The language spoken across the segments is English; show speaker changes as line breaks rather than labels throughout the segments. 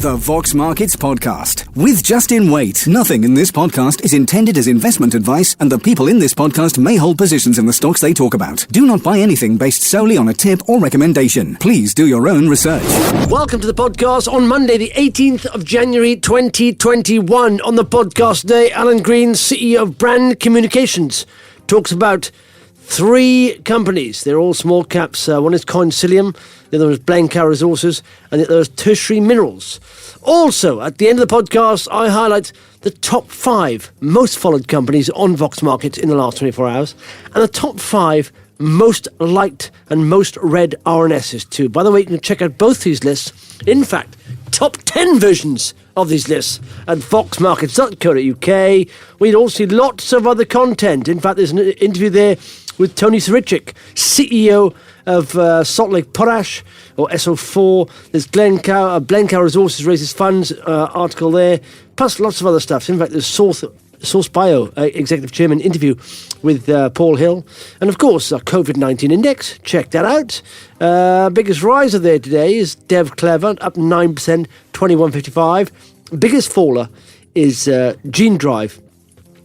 The Vox Markets Podcast with Justin Waite. Nothing in this podcast is intended as investment advice, and the people in this podcast may hold positions in the stocks they talk about. Do not buy anything based solely on a tip or recommendation. Please do your own research.
Welcome to the podcast on Monday, the 18th of January 2021. On the podcast today, Alan Green, CEO of Brand Communications, talks about three companies. They're all small caps. One is Coinsilium, the other is Blencowe Resources, and the other is Tertiary Minerals. Also, at the end of the podcast, I highlight the top 5 most followed companies on Vox Markets in the last 24 hours, and the top 5 most liked and most read RNSs too. By the way, you can check out both these lists. In fact, top 10 versions of these lists at voxmarkets.co.uk. We'd also see lots of other content. In fact, there's an interview there with Tony Sarichik, CEO of Salt Lake Potash, or SO4. There's Blencowe Resources raises funds, article there, plus lots of other stuff. In fact, there's Source Bio Executive Chairman interview with Paul Hill. And of course, our COVID-19 index, check that out. Biggest riser there today is Dev Clever, up 9%, 21.55. Biggest faller is Gene Drive,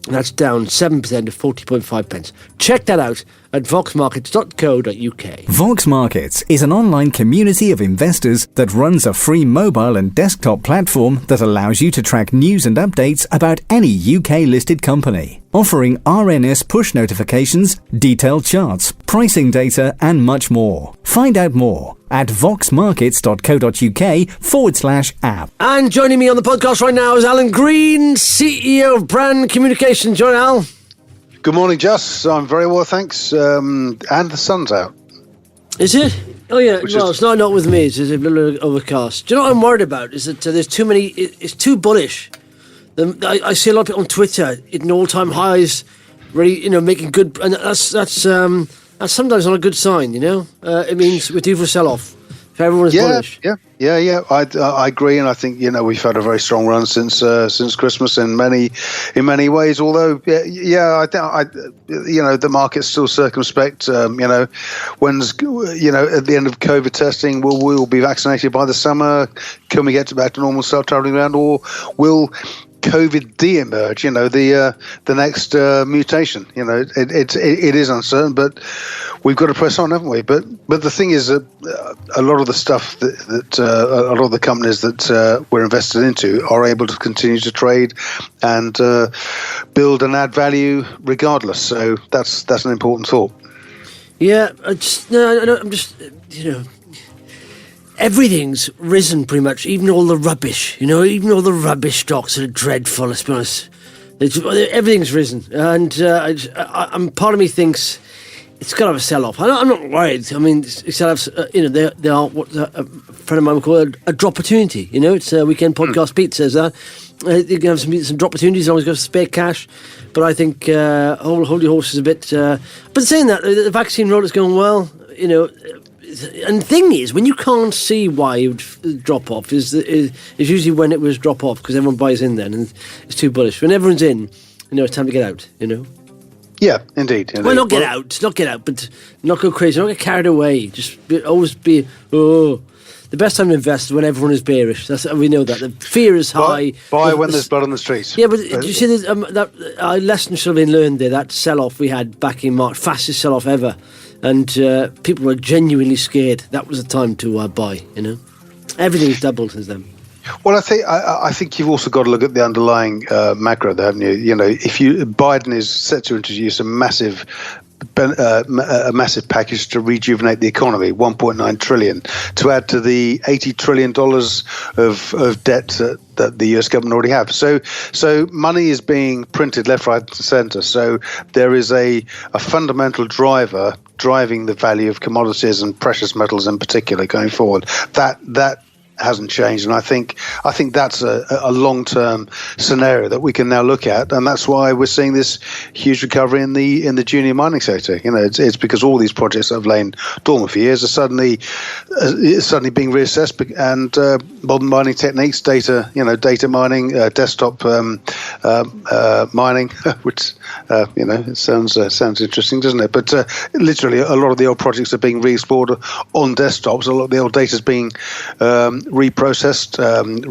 and that's down 7% to 40.5 pence. Check that out at voxmarkets.co.uk.
Vox Markets is an online community of investors that runs a free mobile and desktop platform that allows you to track news and updates about any UK-listed company, offering RNS push notifications, detailed charts, pricing data, and much more. Find out more at voxmarkets.co.uk/app.
And joining me on the podcast right now is Alan Green, CEO of Brand Communications. Join Al.
Good morning, Jess. I'm very well, thanks. And the sun's out.
Is it? Oh, yeah. It's not with me. It's a little overcast. Do you know what I'm worried about? Is that there's too many... It's too bullish. I see a lot of people on Twitter hitting all-time highs, really, making good... And that's sometimes not a good sign, It means we're due for a sell-off. If everyone is bullish.
Yeah. I agree, and I think we've had a very strong run since Christmas in many ways. Although, I think the market's still circumspect. When's at the end of COVID testing, will we all be vaccinated by the summer? Can we get back to normal, start traveling around, or will COVID de-emerge? The next mutation. It is uncertain, but we've got to press on, haven't we? But the thing is that a lot of the stuff that a lot of the companies that we're invested into are able to continue to trade and build and add value regardless. So that's an important thought.
Yeah, everything's risen pretty much, even all the rubbish. Even all the rubbish stocks are dreadful, let's be honest. Everything's risen. And part of me thinks it's got to have a sell-off. I'm not worried. I mean, it's got to have, they are what a friend of mine would call a drop opportunity. It's a weekend podcast. Pete says that. You can have some drop opportunities as long as you've got spare cash. But I think hold your horses a bit. But saying that, the vaccine roll is going well, And the thing is, when you can't see why it would drop off, is usually when it was drop off, because everyone buys in then, and it's too bullish. When everyone's in, it's time to get out,
Yeah, indeed.
Well, not get out, but not go crazy, not get carried away. Just always be, the best time to invest is when everyone is bearish. We know that. The fear is high.
Buy when there's blood on the streets.
Yeah, but do you see that lesson should have been learned there, that sell-off we had back in March, fastest sell-off ever. And people were genuinely scared. That was the time to buy, Everything's doubled since then.
Well, I think you've also got to look at the underlying macro there, haven't you? Biden is set to introduce a massive package to rejuvenate the economy, $1.9 trillion, to add to the $80 trillion of debt that the US government already have. So money is being printed left, right, and centre. So there is a fundamental driver driving the value of commodities and precious metals in particular going forward. That hasn't changed, and I think that's a long-term scenario that we can now look at, and that's why we're seeing this huge recovery in the junior mining sector. It's because all these projects that have lain dormant for years are suddenly being reassessed, and modern mining techniques, data mining, desktop mining, which it sounds interesting, doesn't it? But literally, a lot of the old projects are being re-explored on desktops. A lot of the old data is being reprocessed,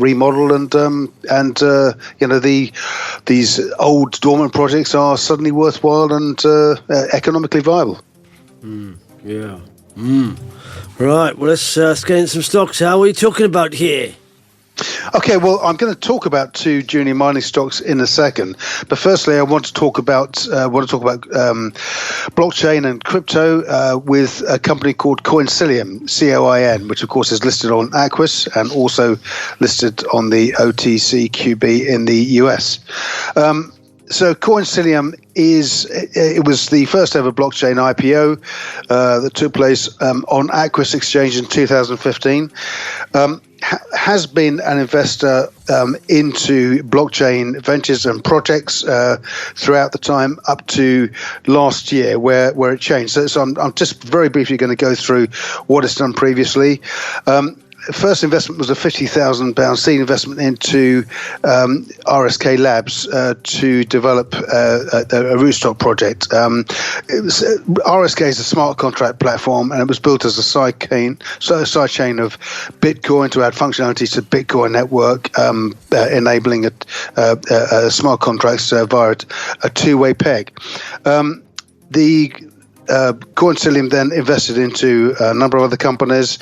remodeled, and these old dormant projects are suddenly worthwhile and economically viable.
Yeah. Right. Well, let's get into some stocks. How are we talking about here?
Okay, well, I'm going to talk about two junior mining stocks in a second, but firstly, I want to talk about blockchain and crypto with a company called Coinsilium, COIN, which of course is listed on Aquis and also listed on the OTCQB in the US. So Coinsilium it was the first ever blockchain IPO that took place on Aquis Exchange in 2015. Has been an investor into blockchain ventures and projects throughout the time up to last year, where it changed. So I'm just very briefly going to go through what it's done previously. First investment was a £50,000 seed investment into RSK Labs to develop a rootstock project. RSK is a smart contract platform, and it was built as a side chain of Bitcoin to add functionality to the Bitcoin network, enabling smart contracts via a two-way peg. Coinsilium then invested into a number of other companies,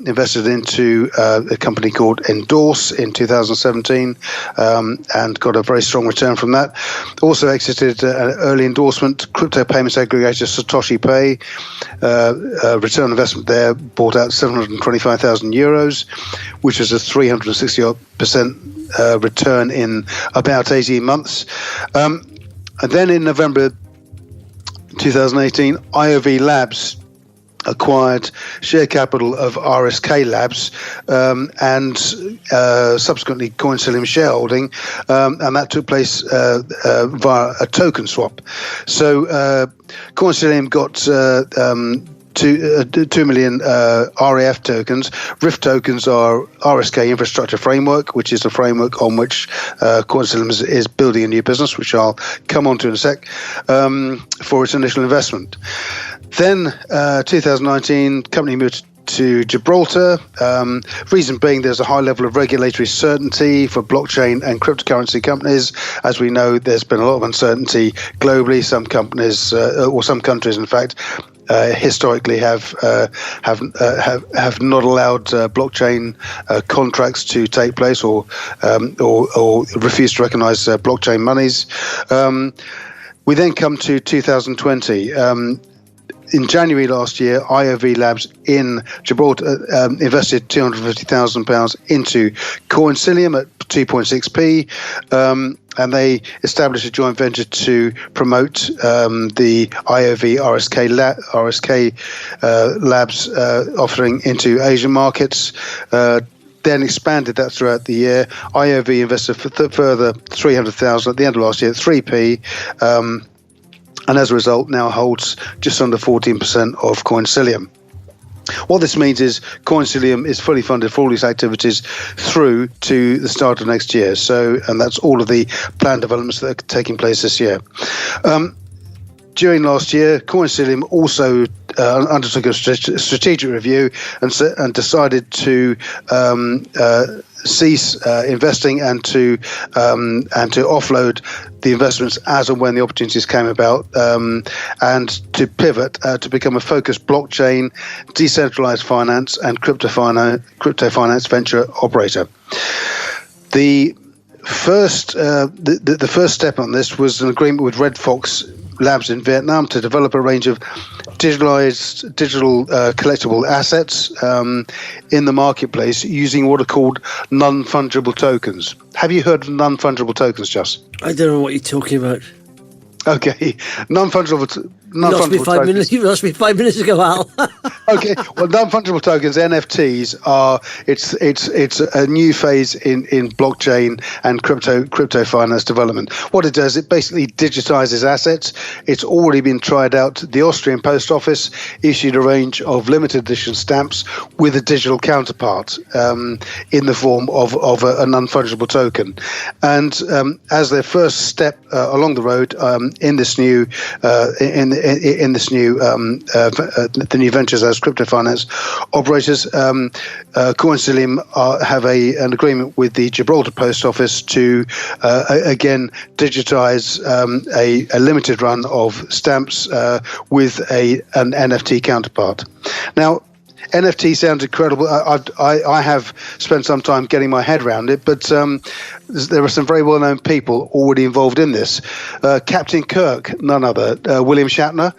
invested into a company called Endorse in 2017, and got a very strong return from that. Also exited an early endorsement, crypto payments aggregator Satoshi Pay. Return on investment there, bought out €725,000, which was a 360% return in about 18 months. And then in November 2018, IOV Labs acquired share capital of RSK Labs and subsequently Coinsilium shareholding, and that took place via a token swap. So Coinsilium got 2 million RAF tokens. RIF tokens are RSK Infrastructure Framework, which is the framework on which Coinsilium is building a new business, which I'll come on to in a sec, for its initial investment. Then 2019, company moved to Gibraltar. Reason being, there's a high level of regulatory certainty for blockchain and cryptocurrency companies. As we know, there's been a lot of uncertainty globally. Some companies, or some countries, in fact, historically have not allowed blockchain contracts to take place, or refused to recognise blockchain monies. We then come to 2020. In January last year, IOV Labs in Gibraltar invested £250,000 into Coinsilium at 2.6p, and they established a joint venture to promote the IOV RSK Labs offering into Asian markets. Then expanded that throughout the year. IOV invested further $300,000 at the end of last year at 3p. And as a result, now holds just under 14% of Coinsilium. What this means is Coinsilium is fully funded for all its activities through to the start of next year. And that's all of the planned developments that are taking place this year. During last year, Coinsilium also undertook a strategic review and decided to cease investing and to offload the investments as and when the opportunities came about, and to pivot to become a focused blockchain, decentralized finance, and crypto finance venture operator. The first step on this was an agreement with Red Fox Labs in Vietnam to develop a range of digital collectible assets in the marketplace using what are called non-fungible tokens. Have you heard of non-fungible tokens, Just?
I don't know what you're talking about.
Okay, non-fungible tokens.
You lost me 5 minutes ago, Al.
Okay, well, non-fungible tokens, NFTs, are it's a new phase in blockchain and crypto finance development. What it does, it basically digitizes assets. It's already been tried out. The Austrian Post Office issued a range of limited edition stamps with a digital counterpart in the form of a non-fungible token. And as their first step along the road in this new in in this new the new ventures as crypto finance operators. Coinsilium have an agreement with the Gibraltar Post Office to again digitize a limited run of stamps with an NFT counterpart. Now, NFT sounds incredible. I have spent some time getting my head around it, but there are some very well-known people already involved in this. Captain Kirk, none other, William Shatner,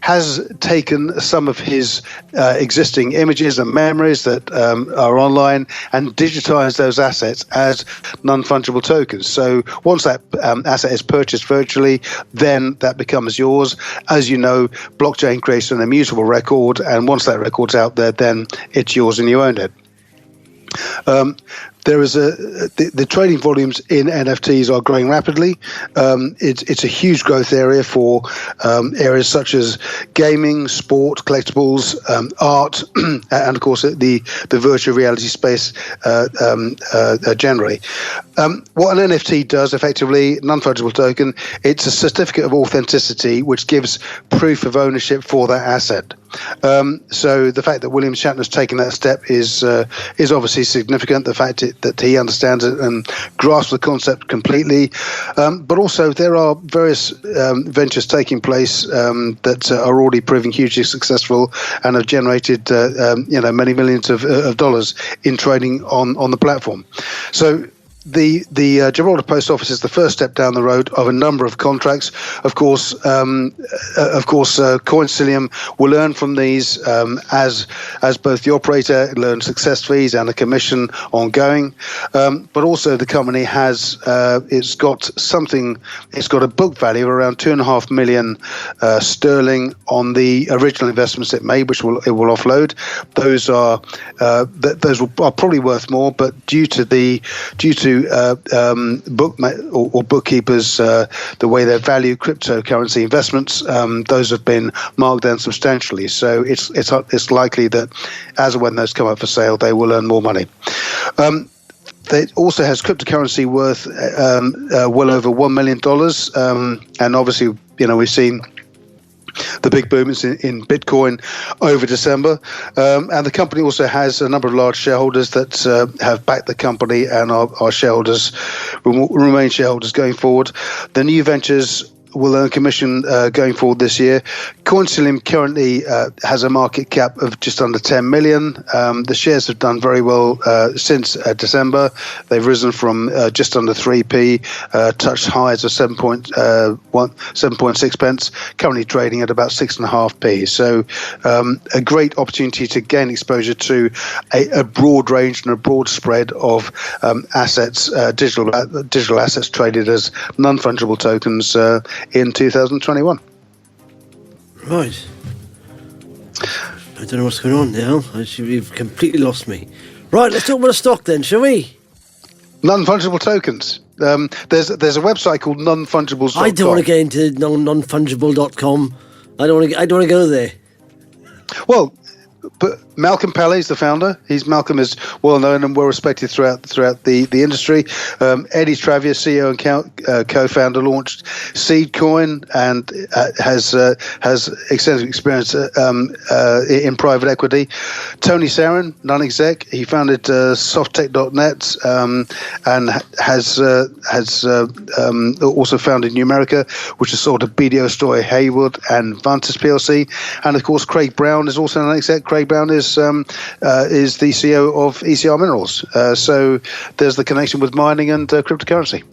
has taken some of his existing images and memories that are online and digitized those assets as non-fungible tokens. So once that asset is purchased virtually, then that becomes yours. As you know, blockchain creates an immutable record, and once that record's out there, then it's yours and you own it. There is the trading volumes in NFTs are growing rapidly. It's a huge growth area for areas such as gaming, sport, collectibles, art, and of course the virtual reality space generally. What an NFT does effectively, non-fungible token, it's a certificate of authenticity which gives proof of ownership for that asset. So the fact that William Shatner's taken that step is obviously significant. The fact that he understands it and grasps the concept completely, but also there are various ventures taking place that are already proving hugely successful and have generated many millions of dollars in trading on the platform. So the Gibraltar Post Office is the first step down the road of a number of contracts. Of course, Coinsilium will earn from these as both the operator learns success fees and a commission ongoing. But also the company has it's got a book value of around 2.5 million sterling on the original investments it made, which it will offload. Those are probably worth more, but due to bookkeepers, the way they value cryptocurrency investments, those have been marked down substantially. So it's likely that as and when those come up for sale, they will earn more money. It also has cryptocurrency worth well over $1 million, and obviously, we've seen the big movements in Bitcoin over December. And the company also has a number of large shareholders that have backed the company and are shareholders, will remain shareholders going forward. The new ventures will earn commission going forward this year. Coinsilium currently has a market cap of just under 10 million. The shares have done very well since December. They've risen from just under 3p, touched highs of 7.6 pence, currently trading at about 6.5p. So a great opportunity to gain exposure to a broad range and a broad spread of assets, digital assets traded as non-fungible tokens in 2021.
Right. I don't know what's going on now. You've completely lost me. Right, let's talk about a stock then, shall we?
Non-fungible tokens. There's a website called nonfungibles.com.
I don't want to get into nonfungible.com. I don't want to go there.
Well, but Malcolm Pally is the founder. Malcolm is well known and well respected throughout the industry. Eddie Travier, CEO and co-founder, launched Seedcoin and has extensive experience in private equity. Tony Sarin, non-exec, he founded Softtech.net and has also founded Numerica, which is sort of BDO Story Hayward and Vantis PLC. And of course, Craig Brown is also an exec. Craig Brown is the CEO of ECR Minerals. So there's the connection with mining and cryptocurrency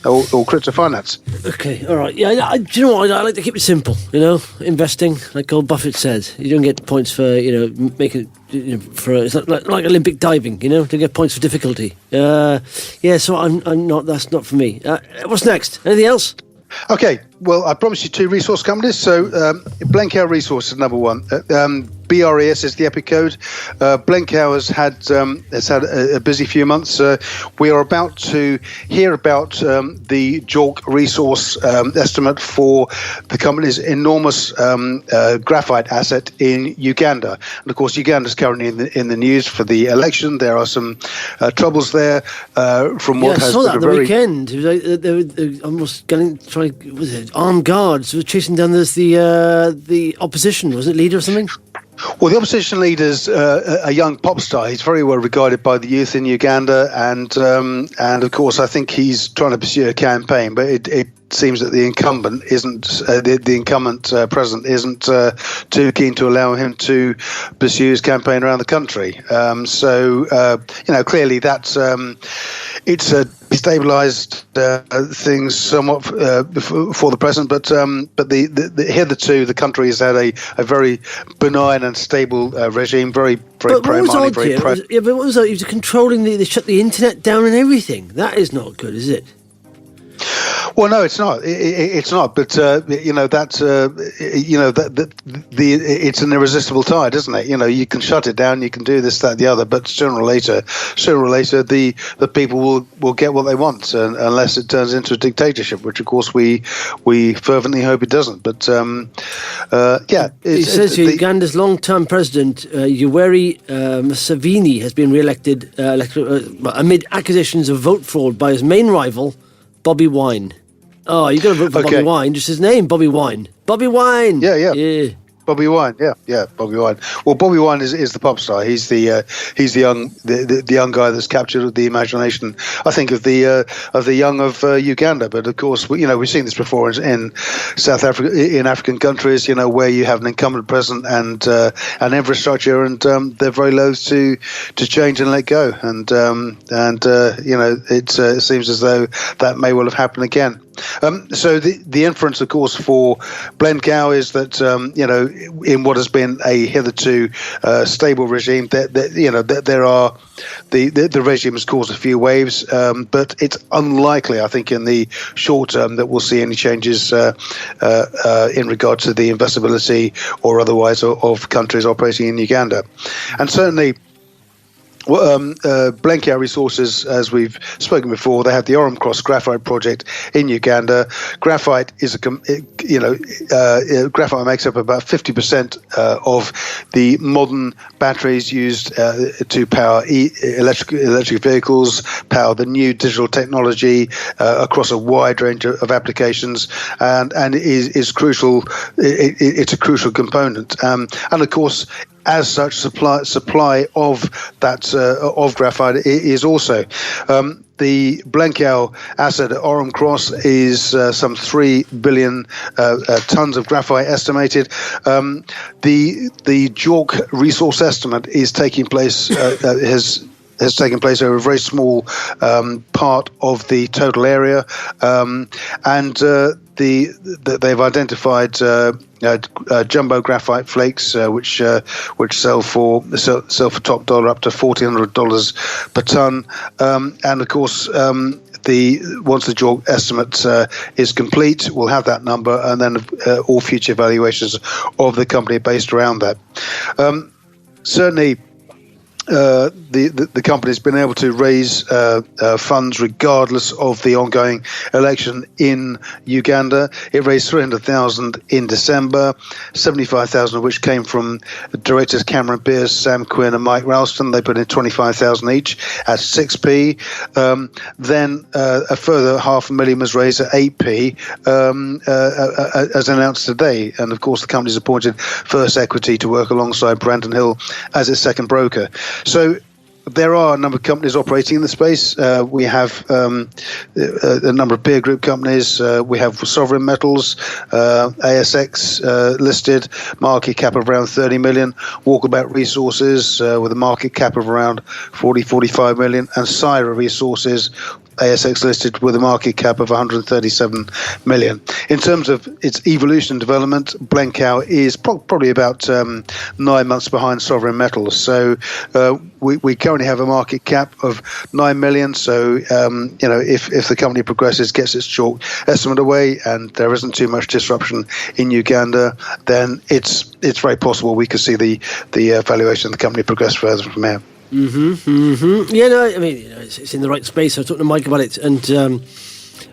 or crypto finance.
Okay, all right. Yeah, do you know what? I like to keep it simple. Investing, like old Buffett said, you don't get points for making for it's like Olympic diving. To get points for difficulty. So I'm not. That's not for me. What's next? Anything else?
Okay. Well, I promised you two resource companies. So Blencowe Resources is number one. BRES is the EPIC code. Blencowe has had a busy few months. We are about to hear about the JORC resource estimate for the company's enormous graphite asset in Uganda. And of course, Uganda is currently in the news for the election. There are some troubles there from what has
been
a
the
very
weekend. They were almost armed guards were chasing down the opposition. Was it leader or something?
Well, the opposition leader's a young pop star. He's very well regarded by the youth in Uganda, and of course, I think he's trying to pursue a campaign. But it seems that the incumbent isn't the incumbent president isn't too keen to allow him to pursue his campaign around the country. Clearly that's it's destabilised things somewhat for the present, but the hitherto the country has had a very benign and stable regime, very pro-money, very pro.
But what was that? He was controlling they shut the internet down and everything. That is not good, is it?
Well, no, it's not. It's not. But it's an irresistible tide, isn't it? You can shut it down, you can do this, that, the other, but sooner or later, the people will get what they want, unless it turns into a dictatorship, which of course we fervently hope it doesn't. But
it says here, Uganda's long-term president Yoweri Museveni has been re-elected amid accusations of vote fraud by his main rival, Bobby Wine. Oh, you got to vote for Bobby Wine. Just his name, Bobby Wine. Bobby Wine.
Yeah. Bobby Wine, Bobby Wine. Well, Bobby Wine is the pop star. He's the young guy that's captured the imagination, I think, of the young of Uganda. But of course, we've seen this before in South Africa, in African countries, where you have an incumbent president and an infrastructure, and they're very loath to change and let go. And it seems as though that may well have happened again. So the inference, of course, for Blencowe is that in what has been a hitherto stable regime, that there are the regime has caused a few waves, but it's unlikely, I think, in the short term that we'll see any changes in regard to the investability or otherwise of countries operating in Uganda, and certainly. Blencowe Resources, as we've spoken before, they have the Orem Cross graphite project in Uganda. Graphite is graphite makes up about 50% of the modern batteries used to power electric vehicles, power the new digital technology across a wide range of applications, and is crucial. It's a crucial component, and of course. As such, supply of that of graphite is also the Blencowe asset at Orem Cross is some 3 billion tons of graphite estimated. The JORC resource estimate is taking place has taken place over a very small part of the total area, and they've identified jumbo graphite flakes, which sell for top dollar up to $1,400 per ton, and of course. Once the JORC estimate is complete, we'll have that number, and then all future valuations of the company are based around that. Certainly. The company's been able to raise funds regardless of the ongoing election in Uganda. It raised 300,000 in December, 75,000 of which came from directors Cameron Pierce, Sam Quinn, and Mike Ralston. They put in 25,000 each at 6p. Then a further 500,000 was raised at 8p, as announced today. And of course, the company's appointed First Equity to work alongside Brandon Hill as its second broker. So there are a number of companies operating in the space. We have a number of peer group companies. We have Sovereign Metals, ASX listed, market cap of around 30 million. Walkabout Resources with a market cap of around 45 million. And Syra Resources ASX listed with a market cap of 137 million. In terms of its evolution and development, Blencowe is probably about 9 months behind Sovereign Metals. So we currently have a market cap of 9 million. So if the company progresses, gets its chalk estimate away, and there isn't too much disruption in Uganda, then it's very possible we could see the valuation of the company progress further from here.
Yeah, no, I mean, it's in the right space. I was talking to Mike about it, and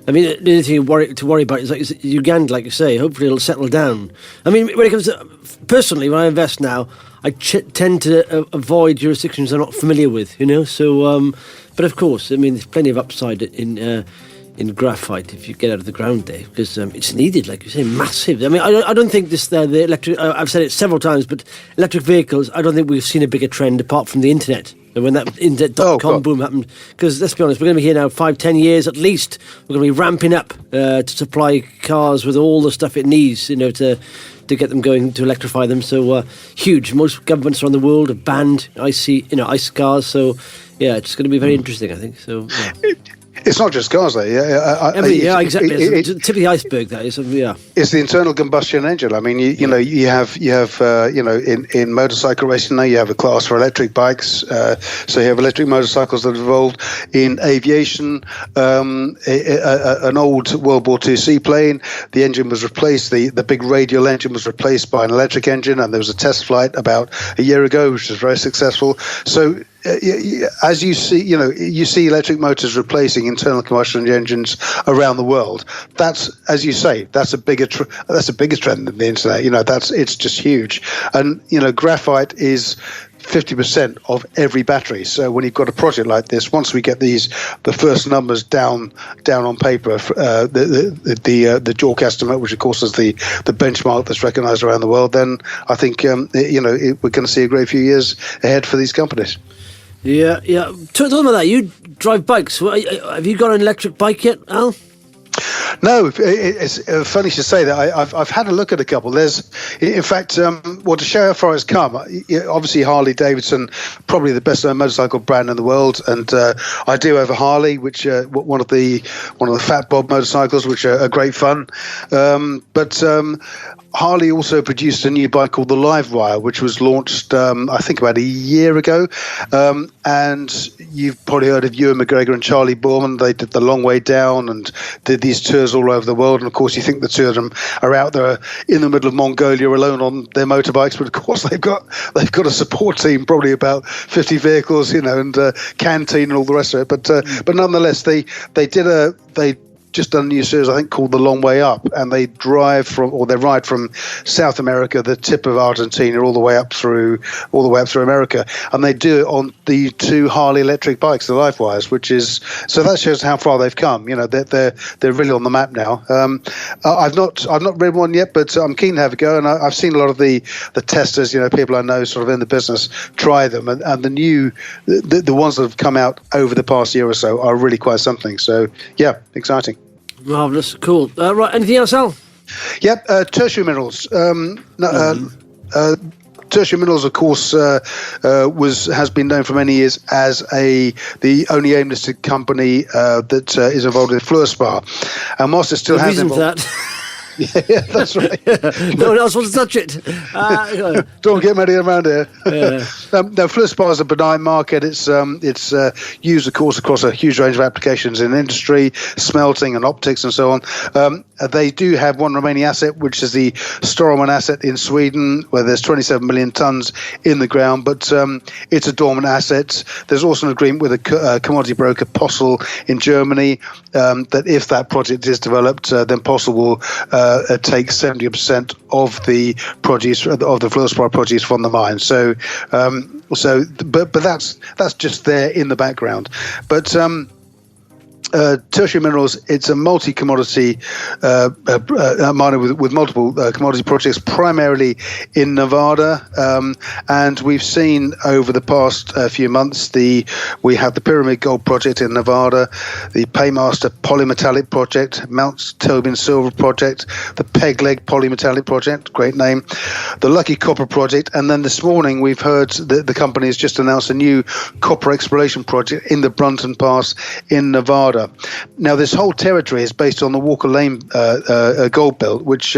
I mean, the only thing to worry about is like Uganda, like you say. Hopefully, it'll settle down. I mean, when it comes to personally, when I invest now, I tend to avoid jurisdictions I'm not familiar with. So but of course, I mean, there's plenty of upside in graphite if you get out of the ground there, because it's needed, like you say, massive. I mean, I don't think the electric. I've said it several times, but electric vehicles, I don't think we've seen a bigger trend apart from the internet. And when that internet.com boom happened, because let's be honest, we're going to be here now 5-10 years at least. We're going to be ramping up to supply cars with all the stuff it needs, to get them going, to electrify them. So huge. Most governments around the world have banned ICE cars. So yeah, it's going to be very interesting, I think. So. Yeah.
It's not just cars, though.
Exactly. It's the tip of the iceberg. That is,
It's the internal combustion engine. I mean, you have in motorcycle racing now, you have a class for electric bikes. So you have electric motorcycles that have evolved. In aviation, an old World War II seaplane, the engine was replaced. The big radial engine was replaced by an electric engine, and there was a test flight about a year ago, which was very successful. So as you see electric motors replacing internal combustion engines around the world. That's, as you say, that's a bigger trend than the internet. It's just huge. And graphite is 50% of every battery. So when you've got a project like this, once we get the first numbers down on paper, the JORC estimate, which of course is the benchmark that's recognised around the world, then I think we're going to see a great few years ahead for these companies.
Yeah. Talk about that. You drive bikes. Have you got an electric bike yet, Al?
No, it's funny to say that. I've had a look at a couple. There's, in fact, to show how far it's come. Obviously, Harley Davidson, probably the best known motorcycle brand in the world, and I do have a Harley, which one of the Fat Bob motorcycles, which are great fun. But Harley also produced a new bike called the Livewire, which was launched, I think, about a year ago. And you've probably heard of Ewan McGregor and Charlie Borman. They did the Long Way Down and did these tours all over the world. And of course, you think the two of them are out there in the middle of Mongolia alone on their motorbikes, but of course they've got a support team, probably about 50 vehicles, and canteen and all the rest of it. But nonetheless, they just done a new series, I think, called The Long Way Up, and they ride from South America, the tip of Argentina, all the way up through America, and they do it on the two Harley electric bikes, the Livewires, so that shows how far they've come. They're really on the map now. I've not read one yet, but I'm keen to have a go, and I've seen a lot of the testers, people I know sort of in the business, try them, and the ones that have come out over the past year or so are really quite something. So yeah, exciting.
Marvellous, cool. Right, anything else, Al?
Yep, Tertiary Minerals. Tertiary Minerals, of course, has been known for many years as the only AIM-listed company that is involved in fluorspar, and whilst it still has involved. Yeah, that's right.
No one else wants to touch it.
Don't get many around here. Yeah. Fluorspar is a benign market. It's used, of course, across a huge range of applications in industry, smelting and optics and so on. They do have one remaining asset, which is the Storuman asset in Sweden, where there's 27 million tons in the ground, but it's a dormant asset. There's also an agreement with a commodity broker, Possel, in Germany, that if that project is developed, then Possel will take 70% of the produce of the fluorspar produce from the mine. But that's just there in the background. But Tertiary Minerals, it's a multi-commodity miner with multiple commodity projects, primarily in Nevada, and we've seen over the past few months we have the Pyramid Gold project in Nevada, the Paymaster polymetallic project, Mount Tobin silver project, the Peg Leg polymetallic project, great name, the Lucky Copper project, and then this morning we've heard that the company has just announced a new copper exploration project in the Brunton Pass in Nevada. Nevada. Now, this whole territory is based on the Walker Lane gold belt, which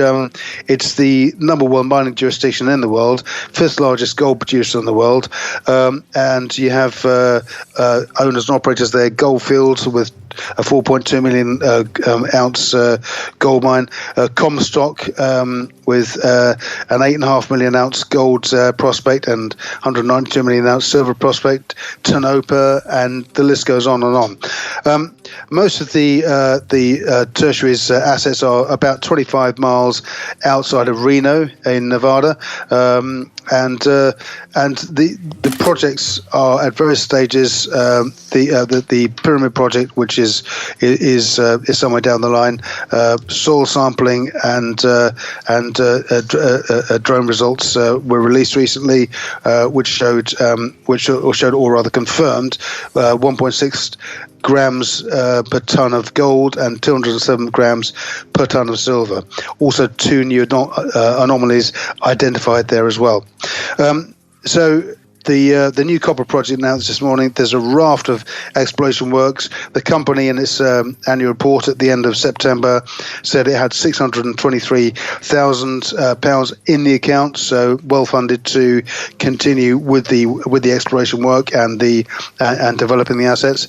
it's the number one mining jurisdiction in the world, fifth largest gold producer in the world, and you have owners and operators there, Gold Fields with a 4.2 million ounce gold mine, Comstock with an 8.5 million ounce gold prospect and 192 million ounce silver prospect, Tonopah, and the list goes on and on. Most of the Tertiary's assets are about 25 miles outside of Reno in Nevada, and the projects are at various stages. The Pyramid project, which is somewhere down the line, soil sampling and drone results were released recently, which showed or rather confirmed 1.6 grams per ton of gold and 207 grams per ton of silver. Also, two new anomalies identified there as well. So the new copper project announced this morning, there's a raft of exploration works. The company in its annual report at the end of September said it had £623,000 in the account, so well funded to continue with the exploration work and developing the assets.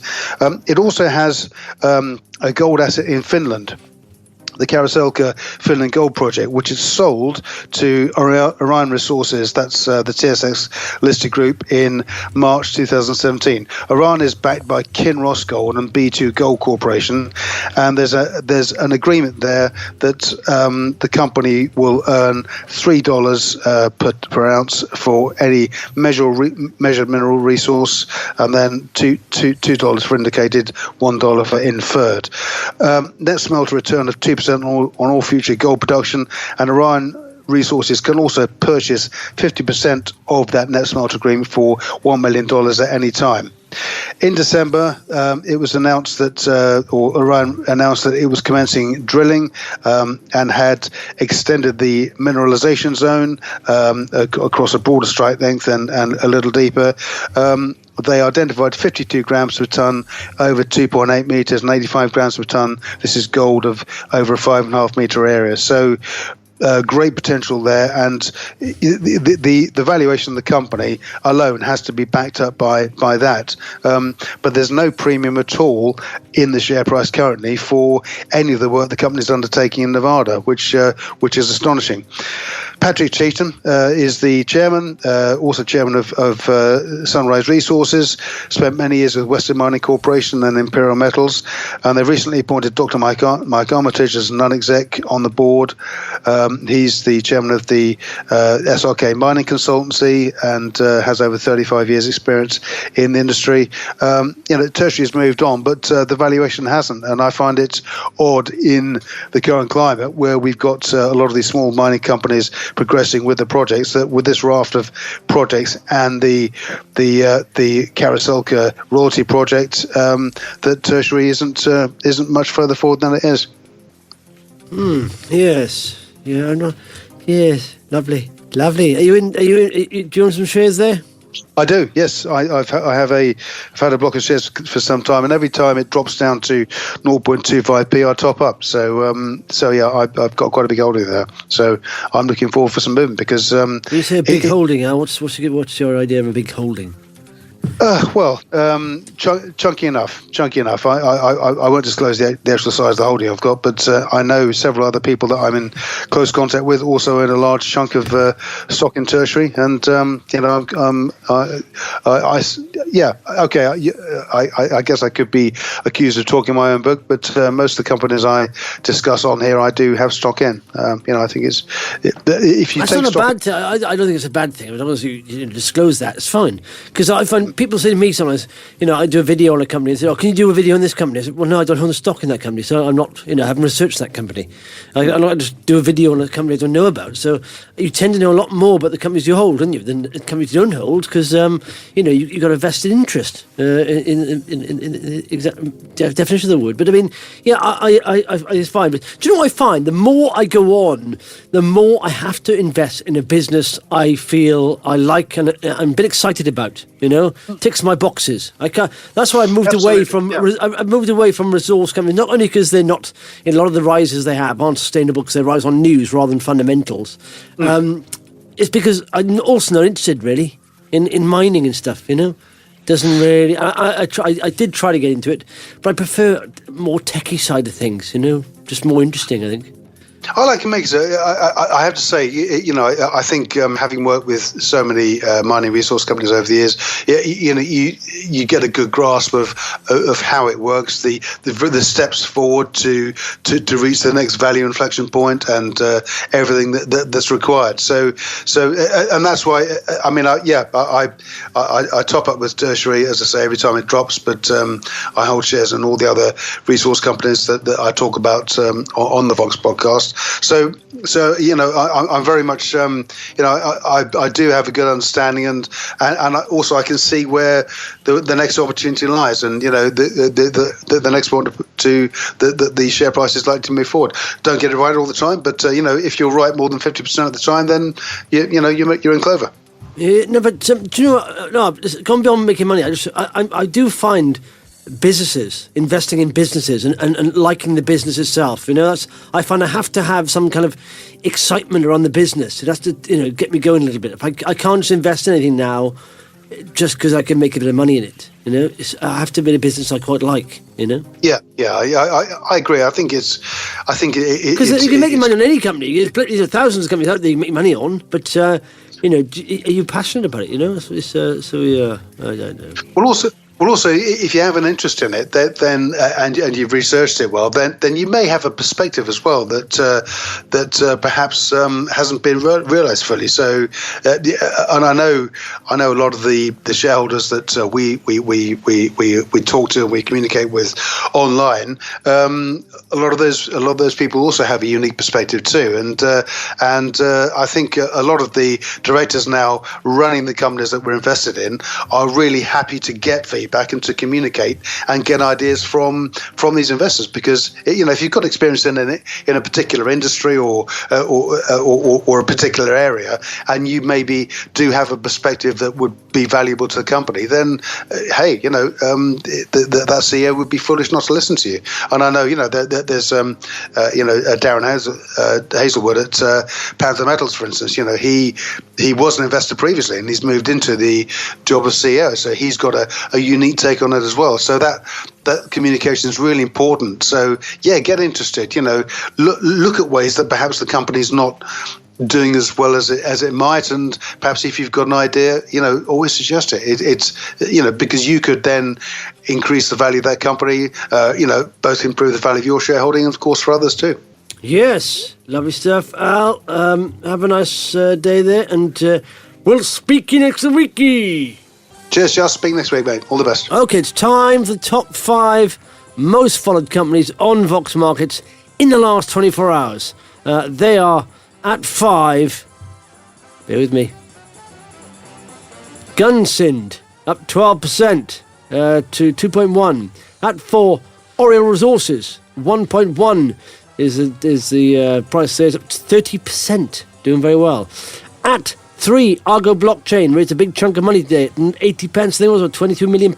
It also has a gold asset in Finland, the Kariselka Finland Gold Project, which is sold to Orion Resources, that's the TSX listed group, in March 2017. Orion is backed by Kinross Gold and B2 Gold Corporation, and there's an agreement there that the company will earn $3 per ounce for any measured mineral resource, and then $2 for indicated, $1 for inferred. Net smelter return of 2% on all future gold production, and Orion Resources can also purchase 50% of that net smelter agreement for $1 million at any time. In December, it was announced that, or Orion announced that it was commencing drilling and had extended the mineralization zone across a broader strike length and a little deeper. They identified 52 grams per ton over 2.8 meters and 85 grams per ton. This is gold of over a 5.5 meter area. So great potential there, and the valuation of the company alone has to be backed up by that. But there's no premium at all in the share price currently for any of the work the company is undertaking in Nevada, which is astonishing. Patrick Cheatham is the chairman, also chairman of Sunrise Resources, spent many years with Western Mining Corporation and Imperial Metals, and they've recently appointed Dr. Mike Armitage as non-exec on the board. He's the chairman of the SRK Mining Consultancy and has over 35 years experience in the industry. Tertiary has moved on, but the valuation hasn't, and I find it odd in the current climate where we've got a lot of these small mining companies progressing with the projects, that with this raft of projects and the Kariselka royalty project, that Tertiary isn't much further forward than it is.
Yes. Yeah. No. Yes. Lovely. Are you in? Do you own some shares there?
I do, yes. I've had a block of shares for some time, and every time it drops down to 0.25p, I top up. So yeah, I've got quite a big holding there. So I'm looking forward for some movement because. When
you say a big holding, what's your idea of a big holding?
Chunky enough. I won't disclose the actual size of the holding I've got, but I know several other people that I'm in close contact with also own a large chunk of stock in Tertiary, and I guess I could be accused of talking my own book, but most of the companies I discuss on here, I do have stock in. I think if you
that's
take
not a
stock,
bad thing. I don't think it's a bad thing as long as you disclose that. It's fine, because I find people say to me sometimes, I do a video on a company and say, "Oh, can you do a video on this company?" I said, "Well, no, I don't own the stock in that company, so I'm not, I haven't researched that company. I'm not just do a video on a company I don't know about." So you tend to know a lot more about the companies you hold, don't you, than the companies you don't hold, because you've got a vested interest in the exact definition of the word. But I mean, it's fine. But do you know what I find? The more I go on, the more I have to invest in a business I feel I like and I'm a bit excited about. ticks my boxes. I can't. That's why I moved away from.
Yeah.
I moved away from resource companies, not only because they're not. In a lot of the rises they have aren't sustainable because they rise on news rather than fundamentals. It's because I'm also not interested really in mining and stuff. Doesn't really. I did try to get into it, but I prefer more techie side of things. Just more interesting, I think.
I like it makes. I have to say, I think having worked with so many mining resource companies over the years, you get a good grasp of how it works, the steps forward to reach the next value inflection point, and everything that's required. So, and that's why I top up with Tertiary, as I say, every time it drops. But I hold shares in all the other resource companies that I talk about on the Vox podcast. So I'm very much I do have a good understanding, and also I can see where the next opportunity lies, and the next one to the share price is likely to move forward. Don't get it right all the time, but if you're right more than 50% of the time, then you're in clover.
No, but do you know what? No, gone beyond making money. I do find businesses, investing in businesses and liking the business itself. I find I have to have some kind of excitement around the business. It has to, get me going a little bit. If I can't just invest in anything now just because I can make a bit of money in it. I have to be in a business I quite like.
Yeah, I agree. I think because
you can make money on any company. There's thousands of companies out there you can make money on, but are you passionate about it? I don't know.
Well, also, if you have an interest in it, then and you've researched it well, then you may have a perspective as well that perhaps hasn't been realised fully. So, and I know a lot of the shareholders that we talk to and we communicate with online. A lot of those people also have a unique perspective too, and I think a lot of the directors now running the companies that we're invested in are really happy to get feedback and to communicate and get ideas from these investors, because if you've got experience in a particular industry or a particular area, and you maybe do have a perspective that would be valuable to the company, then that CEO would be foolish not to listen to you. And I know there's Darren Hazelwood at Panther Metals, for instance. He was an investor previously, and he's moved into the job of CEO, so he's got a unique take on it as well. So that communication is really important. So get interested. Look at ways that perhaps the company's not doing as well as it might, and perhaps if you've got an idea, always suggest it. It's because you could then increase the value of that company. Both improve the value of your shareholding, and of course for others too.
Yes, lovely stuff, Al. Have a nice day there, and we'll speak you next week.
Cheers, just speak next week, mate. All the best.
Okay, it's time for the top 5 most followed companies on Vox Markets in the last 24 hours. They are at 5. Bear with me. Gunsynd up 12% to 2.1. At 4, Oriel Resources 1.1 is the price there, is up to 30%, doing very well. At 3, Argo Blockchain raised a big chunk of money today at 80 pence. I think it was about £22 million.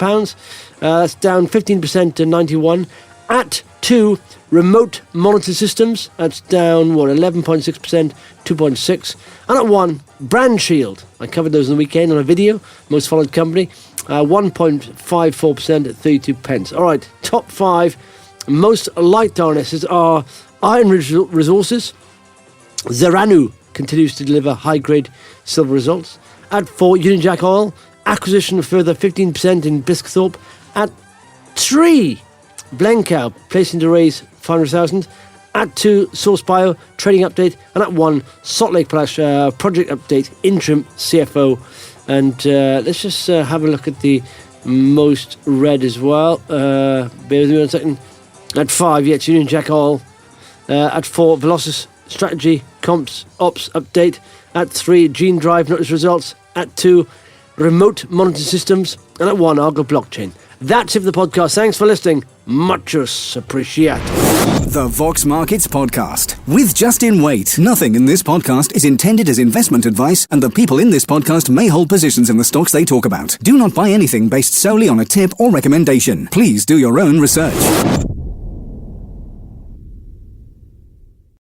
That's down 15% to 91. At 2, Remote Monitor Systems. That's down 11.6%, 2.6. And at 1, Brand Shield. I covered those on the weekend on a video. Most followed company. 1.54% at 32 pence. All right, top 5 most liked RNSs are Iron Resources, Zeranu continues to deliver high-grade silver results. At 4, Union Jack Oil, acquisition of further 15% in Bisthorpe. At 3, Blencowe, placing to raise 500,000. At 2, Source Bio, trading update. And at 1, Salt Lake Potash, project update, interim CFO. And let's just have a look at the most read as well. Bear with me 1 second. At 5, it's Union Jack Oil. At 4, Velocis Strategy, Comps, Ops Update. At 3, Gene Drive Notice Results. At 2, Remote Monitor Systems. And at 1, Argo Blockchain. That's it for the podcast. Thanks for listening. Muchos appreciated.
The Vox Markets Podcast with Justin Waite. Nothing in this podcast is intended as investment advice, and the people in this podcast may hold positions in the stocks they talk about. Do not buy anything based solely on a tip or recommendation. Please do your own research.